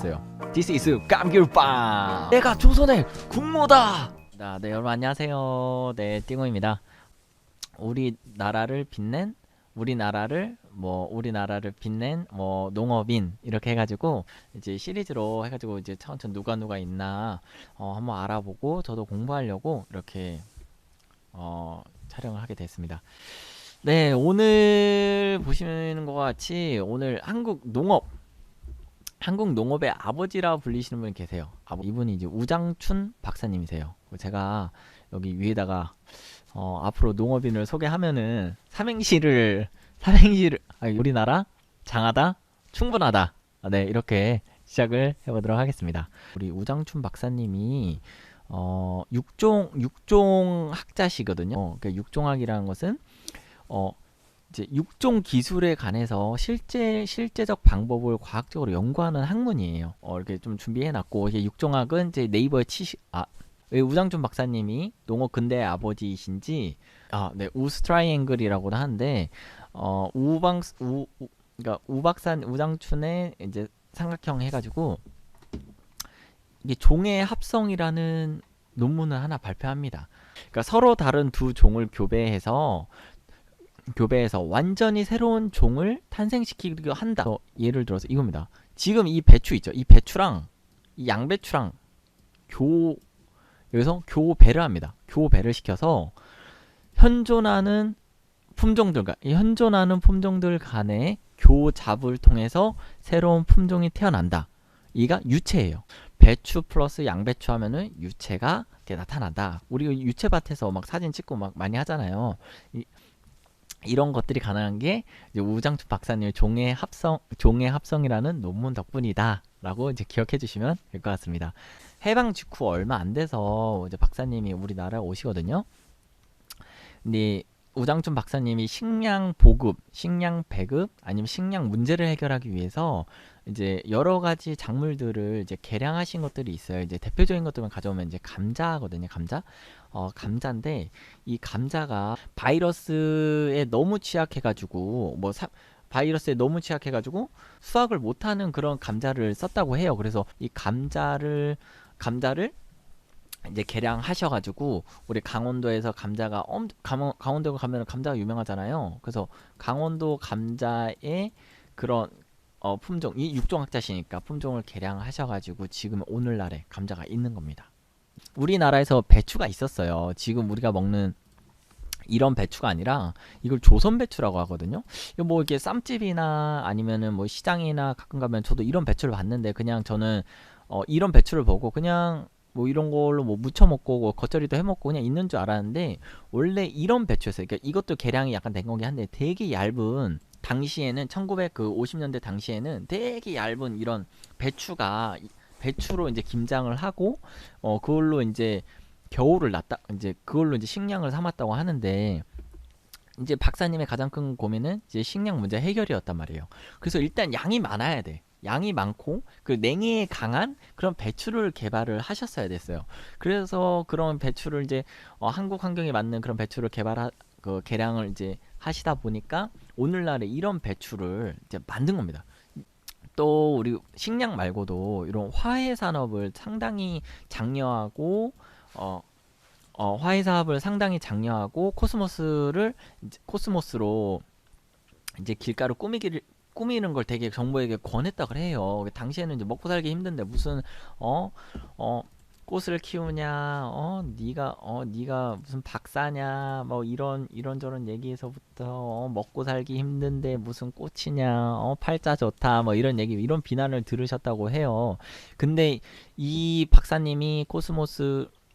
오셨어요. This is 감귤빵. 내가 조선의 국모다. 네, 여러분 안녕하세요. 네, 띵호입니다. 우리나라를 빛낸 농업인 이렇게 해가지고 이제 시리즈로 해가지고 이제 차근차근 누가 있나 한번 알아보고 저도 공부하려고 이렇게 촬영을 하게 됐습니다. 네, 오늘 보시는 것 같이 오늘 한국 농업의 아버지라 불리시는 분이 계세요. 이분이 이제 우장춘 박사님이세요. 제가 여기 위에다가 앞으로 농업인을 소개하면은 우리나라 장하다 충분하다. 네, 이렇게 시작을 해보도록 하겠습니다. 우리 우장춘 박사님이 육종 학자시거든요. 그 육종학이라는 것은 이제 육종 기술에 관해서 실제적 방법을 과학적으로 연구하는 학문이에요. 이렇게 좀 준비해놨고, 이게 육종학은 이제 네이버에 왜 우장춘 박사님이 농업 근대의 아버지이신지, 네, 우스트라이앵글이라고도 하는데, 그러니까 우장춘의 이제 삼각형 해가지고, 이게 종의 합성이라는 논문을 하나 발표합니다. 그러니까 서로 다른 두 종을 교배해서 완전히 새로운 종을 탄생시키려 한다. 예를 들어서 이겁니다. 지금 이 배추 있죠. 이 배추랑 이 양배추랑 여기서 교배를 합니다. 교배를 시켜서 현존하는 품종들 간의 교잡을 통해서 새로운 품종이 태어난다. 이가 유체예요. 배추 플러스 양배추 하면은 유체가 나타난다. 우리 유체밭에서 막 사진 찍고 막 많이 하잖아요. 이런 것들이 가능한 게 이제 우장춘 박사님의 종의 합성이라는 논문 덕분이다 라고 이제 기억해 주시면 될 것 같습니다. 해방 직후 얼마 안 돼서 이제 박사님이 우리나라에 오시거든요. 근데 우장춘 박사님이 식량 보급, 식량 배급, 아니면 식량 문제를 해결하기 위해서 이제 여러 가지 작물들을 이제 개량하신 것들이 있어요. 이제 대표적인 것들만 가져오면 이제 감자거든요. 감자인데 이 감자가 바이러스에 너무 취약해가지고 수확을 못하는 그런 감자를 썼다고 해요. 그래서 이 감자를 이제 개량하셔가지고 우리 강원도에서 강원도 가면 감자가 유명하잖아요. 그래서 강원도 감자의 그런 품종이 육종학자시니까 품종을 개량하셔가지고 지금 오늘날에 감자가 있는 겁니다. 우리나라에서 배추가 있었어요. 지금 우리가 먹는 이런 배추가 아니라 이걸 조선 배추라고 하거든요. 이거 뭐 이렇게 쌈집이나 아니면은 뭐 시장이나 가끔 가면 저도 이런 배추를 봤는데 그냥 저는 이런 배추를 보고 그냥 뭐 이런 걸로 뭐 무쳐 먹고 뭐 겉절이도 해 먹고 그냥 있는 줄 알았는데 원래 이런 배추였어요. 그러니까 이것도 개량이 약간 된 거긴 한데 되게 얇은 당시에는 1950년대 당시에는 되게 얇은 이런 배추로 이제 김장을 하고 그걸로 이제 그걸로 이제 식량을 삼았다고 하는데 이제 박사님의 가장 큰 고민은 이제 식량 문제 해결이었단 말이에요. 그래서 일단 양이 많아야 돼. 양이 많고 그 냉해에 강한 그런 배추를 개발을 하셨어야 됐어요. 그래서 그런 배추를 이제 한국 환경에 맞는 그런 배추를 개량을 이제 하시다 보니까 오늘날에 이런 배추를 이제 만든 겁니다. 또 우리 식량 말고도 이런 화훼 산업을 상당히 장려하고 화훼 사업을 상당히 장려하고 코스모스로 이제 길가를 꾸미는 걸 되게 정부에게 권했다 그래요. 당시에는 이제 먹고 살기 힘든데 무슨 꽃을 키우냐, 네가 무슨 박사냐, 뭐 이런저런 얘기에서부터 먹고 살기 힘든데 무슨 꽃이냐, 팔자 좋다, 뭐 이런 이런 비난을 들으셨다고 해요. 근데 이 박사님이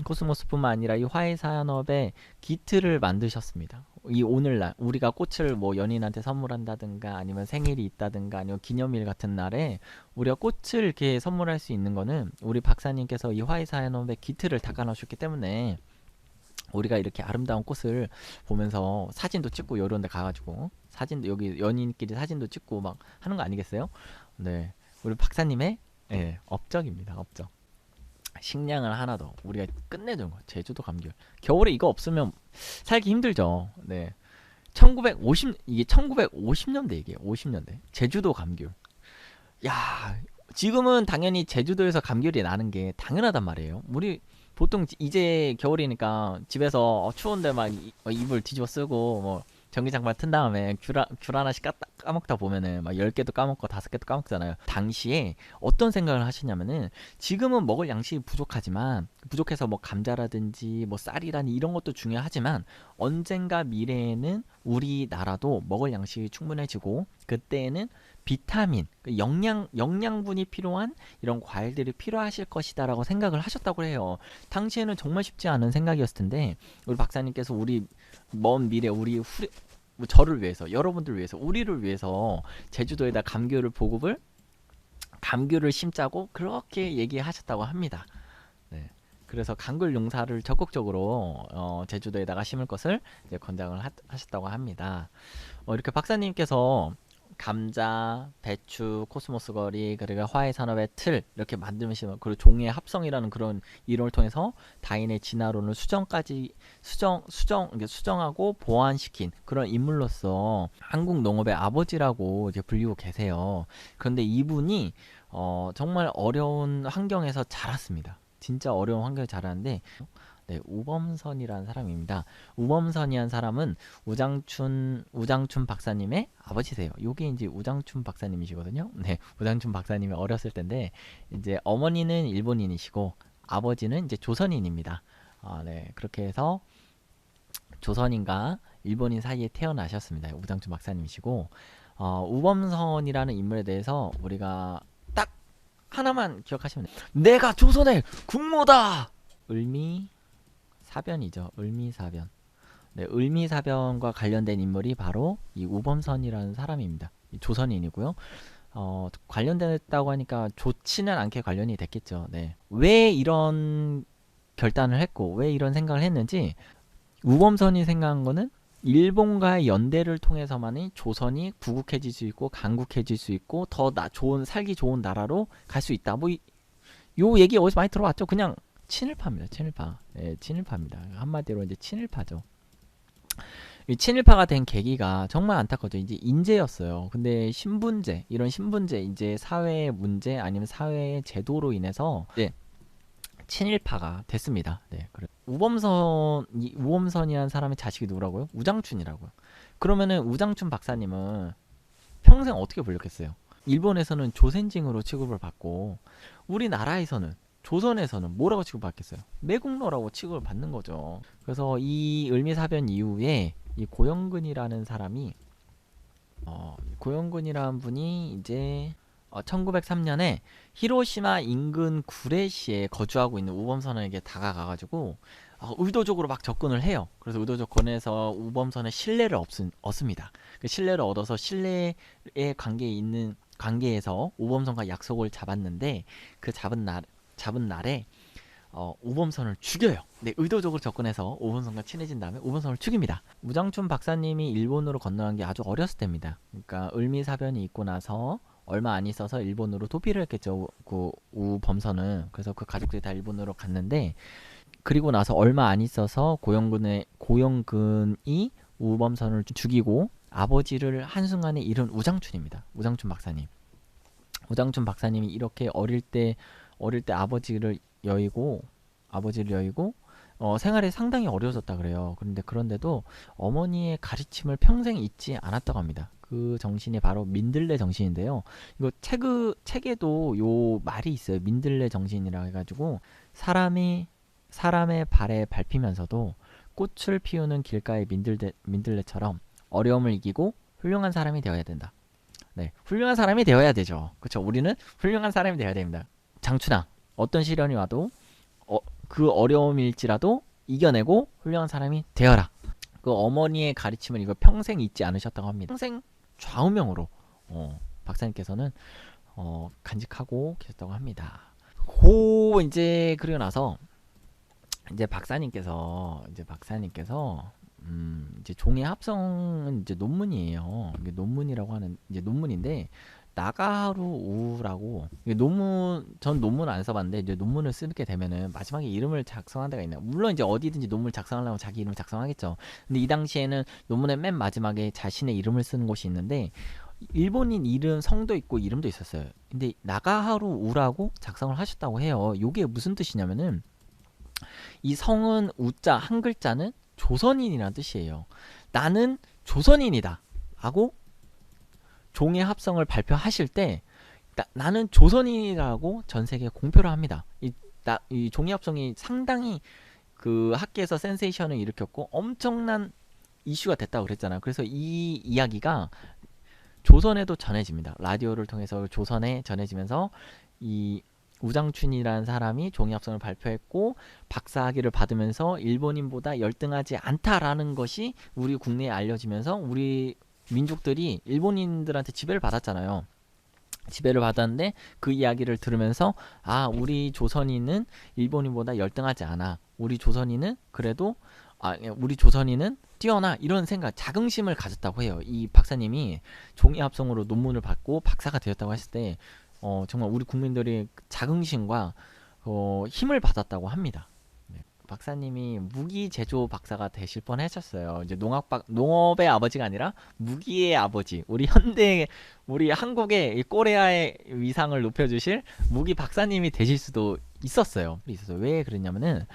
코스모스뿐만 아니라 이 화훼 산업의 기틀을 만드셨습니다. 이 오늘날 우리가 꽃을 뭐 연인한테 선물한다든가 아니면 생일이 있다든가 아니면 기념일 같은 날에 우리가 꽃을 이렇게 선물할 수 있는 거는 우리 박사님께서 이 화훼 산업의 기틀을 닦아 놓으셨기 때문에 우리가 이렇게 아름다운 꽃을 보면서 사진도 찍고 이런 데 가가지고 여기 연인끼리 사진도 찍고 막 하는 거 아니겠어요? 네, 우리 박사님의 업적입니다. 업적. 식량을 하나 더 우리가 끝내준 거. 제주도 감귤. 겨울에 이거 없으면 살기 힘들죠. 네. 이게 1950년대 얘기예요. 50년대. 제주도 감귤. 야, 지금은 당연히 제주도에서 감귤이 나는 게 당연하단 말이에요. 우리 보통 이제 겨울이니까 집에서 추운데 막 이불 뒤집어 쓰고 뭐 전기장판 튼 다음에 귤 하나씩 까먹다 보면은 막 10개도 까먹고 5개도 까먹잖아요. 당시에 어떤 생각을 하시냐면은 지금은 먹을 양식이 부족하지만 부족해서 뭐 감자라든지 뭐 쌀이라니 이런 것도 중요하지만 언젠가 미래에는 우리나라도 먹을 양식이 충분해지고 그때에는 비타민, 영양분이 필요한 이런 과일들이 필요하실 것이다라고 생각을 하셨다고 해요. 당시에는 정말 쉽지 않은 생각이었을 텐데 우리 박사님께서 우리 먼 미래 뭐 저를 위해서 여러분들 위해서 우리를 위해서 제주도에다 감귤을 심자고 그렇게 얘기하셨다고 합니다. 네. 그래서 감귤 용사를 적극적으로 제주도에다가 심을 것을 이제 권장을 하셨다고 합니다. 이렇게 박사님께서 감자, 배추, 코스모스 거리, 그리고 화훼 산업의 틀 이렇게 만들면서 그리고 종의 합성이라는 그런 이론을 통해서 다인의 진화론을 수정하고 보완시킨 그런 인물로서 한국 농업의 아버지라고 이제 불리고 계세요. 그런데 이분이 정말 어려운 환경에서 자랐습니다. 진짜 어려운 환경에서 자랐는데 네, 우범선이라는 사람입니다. 우범선이란 사람은 우장춘 박사님의 아버지세요. 요게 이제 우장춘 박사님이시거든요. 네, 우장춘 박사님이 어렸을 때인데 이제 어머니는 일본인이시고 아버지는 이제 조선인입니다. 네, 그렇게 해서 조선인과 일본인 사이에 태어나셨습니다. 우장춘 박사님이시고 우범선이라는 인물에 대해서 우리가 딱 하나만 기억하시면 돼요. 내가 조선의 국모다. 을미사변이죠. 을미사변. 네, 을미사변과 관련된 인물이 바로 이 우범선이라는 사람입니다. 조선인이고요. 관련됐다고 하니까 좋지는 않게 관련이 됐겠죠. 네. 왜 이런 결단을 했고 왜 이런 생각을 했는지 우범선이 생각한 거는 일본과의 연대를 통해서만이 조선이 구국해질 수 있고 강국해질 수 있고 더 살기 좋은 나라로 갈 수 있다. 뭐 요 얘기 어디서 많이 들어왔죠. 그냥 친일파입니다. 친일파. 네, 친일파입니다. 한마디로 이제 친일파죠. 이 친일파가 된 계기가 정말 안타깝죠. 이제 인재였어요. 근데 이런 신분제, 이제 사회의 문제 아니면 사회의 제도로 인해서 이제 친일파가 됐습니다. 네, 그래. 우범선이라는 사람의 자식이 누구라고요? 우장춘이라고요. 그러면은 우장춘 박사님은 평생 어떻게 불렸겠어요? 일본에서는 조센징으로 취급을 받고 우리나라에서는 조선에서는 뭐라고 취급받겠어요? 매국노라고 취급을 받는 거죠. 그래서 이 을미사변 이후에 이 고영근이라는 사람이 고영근이라는 분이 이제 1903년에 히로시마 인근 구레시에 거주하고 있는 우범선에게 다가가가지고 의도적으로 막 접근을 해요. 그래서 의도적 권해서 우범선의 신뢰를 얻습니다. 그 신뢰를 얻어서 신뢰의 관계에서 우범선과 약속을 잡았는데 그 잡은 날에 우범선을 죽여요. 네, 의도적으로 접근해서 우범선과 친해진 다음에 우범선을 죽입니다. 우장춘 박사님이 일본으로 건너간 게 아주 어렸을 때입니다. 그러니까 을미사변이 있고 나서 얼마 안 있어서 일본으로 도피를 했겠죠. 그 우범선은. 그래서 그 가족들이 다 일본으로 갔는데 그리고 나서 얼마 안 있어서 고영근이 우범선을 죽이고 아버지를 한순간에 잃은 우장춘입니다. 우장춘 박사님. 우장춘 박사님이 이렇게 어릴 때 아버지를 여의고 생활이 상당히 어려워졌다 그래요. 그런데도 어머니의 가르침을 평생 잊지 않았다고 합니다. 그 정신이 바로 민들레 정신인데요. 이거 책에도 요 말이 있어요. 민들레 정신이라 해가지고 사람의 발에 밟히면서도 꽃을 피우는 길가의 민들레처럼 어려움을 이기고 훌륭한 사람이 되어야 된다. 네, 훌륭한 사람이 되어야 되죠. 그렇죠. 우리는 훌륭한 사람이 되어야 됩니다. 장춘아, 어떤 시련이 와도 그 어려움일지라도 이겨내고 훌륭한 사람이 되어라. 그 어머니의 가르침을 이거 평생 잊지 않으셨다고 합니다. 평생 좌우명으로 박사님께서는 간직하고 계셨다고 합니다. 이제 그리고 나서 이제 박사님께서 이제 종의 합성은 이제 논문이에요. 이게 논문이라고 하는 이제 논문인데 나가하루 우라고 전 논문 안 써봤는데 이제 논문을 쓰게 되면은 마지막에 이름을 작성한 데가 있나요? 물론 이제 어디든지 논문을 작성하려면 자기 이름을 작성하겠죠. 근데 이 당시에는 논문의 맨 마지막에 자신의 이름을 쓰는 곳이 있는데 일본인 이름 성도 있고 이름도 있었어요. 근데 나가하루 우라고 작성을 하셨다고 해요. 요게 무슨 뜻이냐면은 이 성은 우자 한 글자는 조선인이라는 뜻이에요. 나는 조선인이다 하고 종의 합성을 발표하실 때 나는 조선인이라고 전 세계에 공표를 합니다. 이 종이 합성이 상당히 그 학계에서 센세이션을 일으켰고 엄청난 이슈가 됐다고 그랬잖아요. 그래서 이 이야기가 조선에도 전해집니다. 라디오를 통해서 조선에 전해지면서 이 우장춘이라는 사람이 종이합성을 발표했고 박사학위를 받으면서 일본인보다 열등하지 않다라는 것이 우리 국내에 알려지면서 우리 민족들이 일본인들한테 지배를 받았잖아요. 지배를 받았는데 그 이야기를 들으면서 아, 우리 조선인은 일본인보다 열등하지 않아. 우리 조선인은 그래도 우리 조선인은 뛰어나, 이런 생각, 자긍심을 가졌다고 해요. 이 박사님이 종이합성으로 논문을 받고 박사가 되었다고 했을 때 정말 우리 국민들이 자긍심과 힘을 받았다고 합니다. 네. 박사님이 무기 제조 박사가 되실 뻔하셨어요. 이제 농업의 아버지가 아니라 무기의 아버지. 우리 한국의 이 코리아의 위상을 높여주실 무기 박사님이 되실 수도 있었어요. 왜 그랬냐면은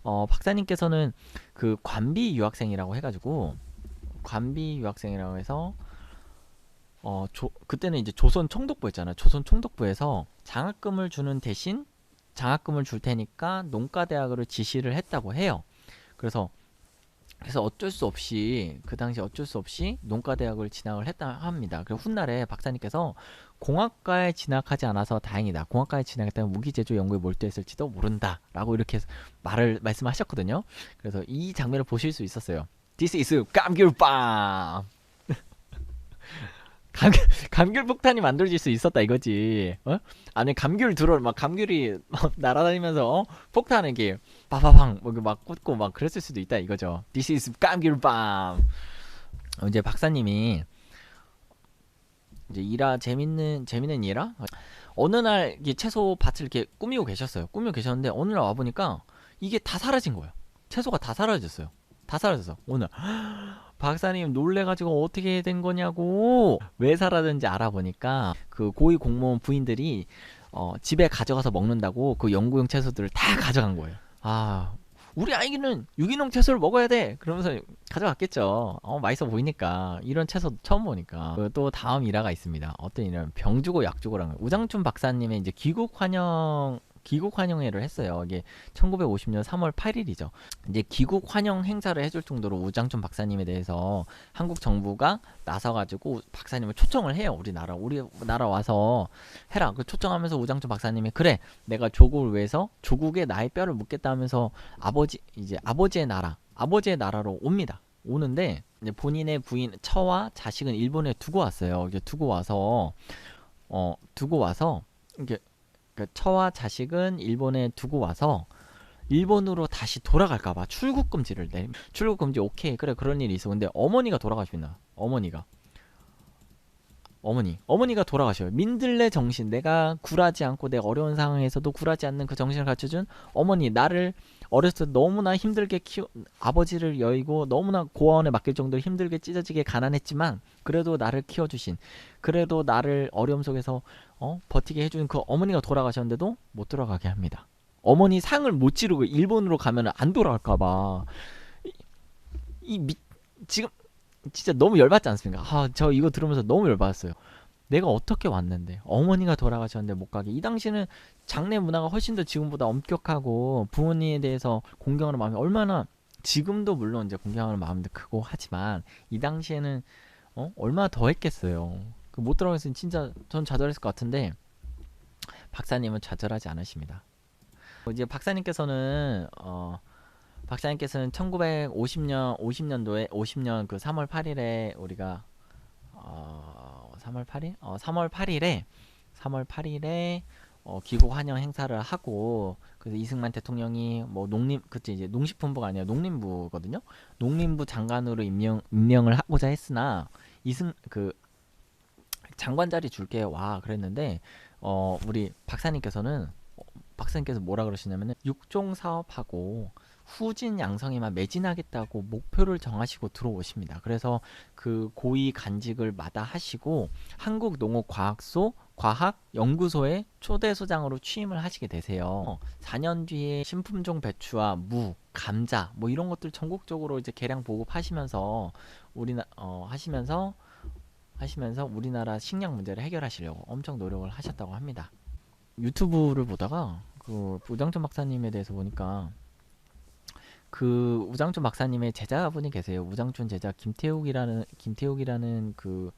박사님께서는 그 관비 유학생이라고 해가지고 해서 그때는 이제 조선 총독부였잖아요. 조선 총독부에서 장학금을 주는 대신 장학금을 줄 테니까 농가대학으로 지시를 했다고 해요. 그래서 어쩔 수 없이 그 당시 어쩔 수 없이 농가대학을 진학을 했다 합니다. 그리고 훗날에 박사님께서 공학과에 진학하지 않아서 다행이다. 공학과에 진학했다면 무기제조 연구에 몰두했을지도 모른다. 라고 이렇게 말씀하셨거든요. 그래서 이 장면을 보실 수 있었어요. This is 감귤빵! 감귤 폭탄이 만들어질 수 있었다 이거지. 아니 감귤이 막 날아다니면서 폭탄을 이렇게 빠바방 막 꽂고 막 그랬을 수도 있다 이거죠. This is 감귤빵. 이제 박사님이 이제 재밌는 일화. 어느 날 채소 밭을 이렇게 꾸미고 계셨는데 어느 날 와 보니까 이게 다 사라진 거예요. 채소가 다 사라졌어요. 다 사라졌어. 오늘 박사님 놀래가지고 어떻게 된 거냐고. 왜 사라졌는지 알아보니까 그 고위 공무원 부인들이 집에 가져가서 먹는다고 그 연구용 채소들을 다 가져간 거예요. 아, 우리 아이는 유기농 채소를 먹어야 돼 그러면서 가져갔겠죠. 맛있어 보이니까. 이런 채소 처음 보니까. 또 다음 일화가 있습니다. 어떤 일화는 병 주고 약 주고라는 거예요. 우장춘 박사님의 이제 귀국 환영회를 했어요. 이게 1950년 3월 8일이죠. 이제 귀국 환영 행사를 해줄 정도로 우장춘 박사님에 대해서 한국 정부가 나서가지고 박사님을 초청을 해요. 우리 나라 와서 해라. 그 초청하면서 우장춘 박사님이 그래, 내가 조국을 위해서 조국에 나의 뼈를 묻겠다 하면서 아버지의 나라로 옵니다. 오는데 이제 본인의 부인 처와 자식은 일본에 두고 왔어요. 이제 두고 와서 이게 처와 자식은 일본에 두고 와서 일본으로 다시 돌아갈까봐 출국 금지 오케이 그래 그런 일이 있어. 근데 어머니가 돌아가십니다. 어머니가 돌아가셔요. 민들레 정신, 내가 굴하지 않고 내 어려운 상황에서도 굴하지 않는 그 정신을 갖춰준 어머니, 나를 어렸을 때 너무나 힘들게 아버지를 여의고 너무나 고아원에 맡길 정도로 힘들게 찢어지게 가난했지만 그래도 나를 키워주신, 그래도 나를 어려움 속에서 버티게 해준 그 어머니가 돌아가셨는데도 못 돌아가게 합니다. 어머니 상을 못 치르고 일본으로 가면 안 돌아갈까봐. 지금 진짜 너무 열받지 않습니까? 저 이거 들으면서 너무 열받았어요. 내가 어떻게 왔는데 어머니가 돌아가셨는데 못 가게. 이 당시는 장례 문화가 훨씬 더 지금보다 엄격하고 부모님에 대해서 공경하는 마음이 얼마나, 지금도 물론 이제 공경하는 마음도 크고 하지만 이 당시에는 얼마나 더 했겠어요. 못 돌아가셨으면 진짜 전 좌절했을 것 같은데 박사님은 좌절하지 않으십니다. 이제 박사님께서는 50년 그 3월 8일에 우리가 3월 8일? 3월 8일에 귀국 환영 행사를 하고, 그래서 이승만 대통령이 뭐 그때 이제 농식품부가 아니라 농림부거든요. 농림부 장관으로 임명을 하고자 했으나 그 장관 자리 줄게 와 그랬는데 우리 박사님께서 뭐라 그러시냐면은 육종 사업하고 후진 양성에만 매진하겠다고 목표를 정하시고 들어오십니다. 그래서 그 고위 간직을 마다하시고 한국농업과학소 과학연구소의 초대 소장으로 취임을 하시게 되세요. 4년 뒤에 신품종 배추와 무, 감자 뭐 이런 것들 전국적으로 이제 개량 보급하시면서 하시면서 우리나라 식량 문제를 해결하시려고 엄청 노력을 하셨다고 합니다. 유튜브를 보다가 그 우장춘 박사님에 대해서 보니까 그 우장춘 박사님의 제자분이 계세요. 우장춘 제자 김태욱이라는 그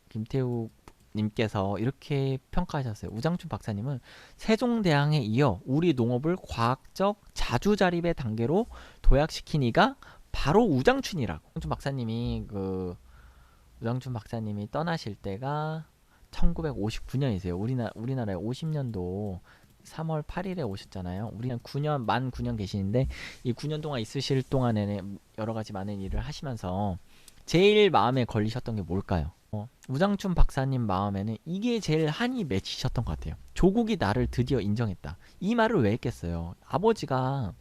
김태욱 님께서 이렇게 평가하셨어요. 우장춘 박사님은 세종대왕에 이어 우리 농업을 과학적 자주자립의 단계로 도약시킨 이가 바로 우장춘이라고. 우장춘 박사님이 떠나실 때가 1959년이세요. 우리나라에 50년도 3월 8일에 오셨잖아요. 우리는 9년 계시는데 이 9년 동안 있으실 동안에는 여러 가지 많은 일을 하시면서 제일 마음에 걸리셨던 게 뭘까요? 우장춘 박사님 마음에는 이게 제일 한이 맺히셨던 것 같아요. 조국이 나를 드디어 인정했다. 이 말을 왜 했겠어요? 아버지가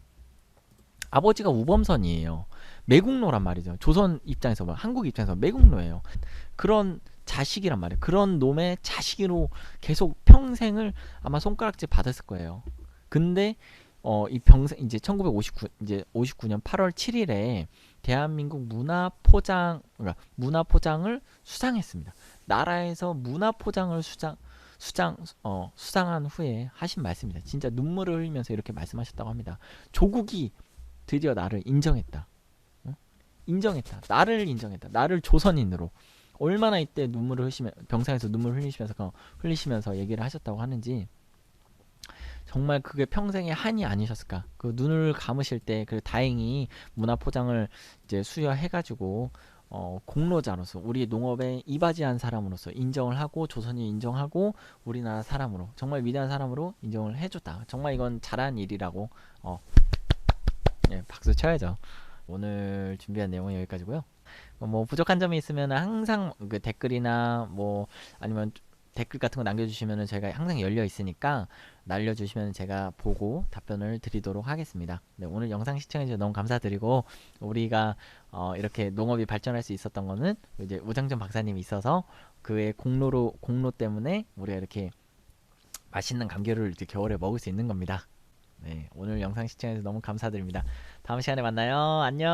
우범선이에요. 매국노란 말이죠. 조선 입장에서 한국 입장에서 매국노예요. 그런 자식이란 말이에요. 그런 놈의 자식으로 계속 평생을 아마 손가락질 받았을 거예요. 근데 이 평생 이제 59년 8월 7일에 대한민국 문화포장을 수상했습니다. 나라에서 문화포장을 수상한 후에 하신 말씀입니다. 진짜 눈물을 흘리면서 이렇게 말씀하셨다고 합니다. 조국이 드디어 나를 인정했다. 인정했다. 나를 인정했다. 나를 조선인으로. 얼마나 이때 병상에서 눈물을 흘리시면서 얘기를 하셨다고 하는지, 정말 그게 평생의 한이 아니셨을까. 그 눈을 감으실 때 그 다행히 문화포장을 이제 수여해가지고 공로자로서 우리 농업에 이바지한 사람으로서 인정을 하고 조선이 인정하고 우리나라 사람으로 정말 위대한 사람으로 인정을 해줬다. 정말 이건 잘한 일이라고 예, 박수 쳐야죠. 오늘 준비한 내용은 여기까지고요. 뭐 부족한 점이 있으면 항상 그 댓글이나 뭐 아니면 댓글 같은 거 남겨주시면 저희가 항상 열려 있으니까 날려주시면 제가 보고 답변을 드리도록 하겠습니다. 네, 오늘 영상 시청해주셔서 너무 감사드리고, 우리가 이렇게 농업이 발전할 수 있었던 거는 이제 우장춘 박사님이 있어서 그의 공로 때문에 우리가 이렇게 맛있는 감귤을 이제 겨울에 먹을 수 있는 겁니다. 네, 오늘 영상 시청해주셔서 너무 감사드립니다. 다음 시간에 만나요. 안녕.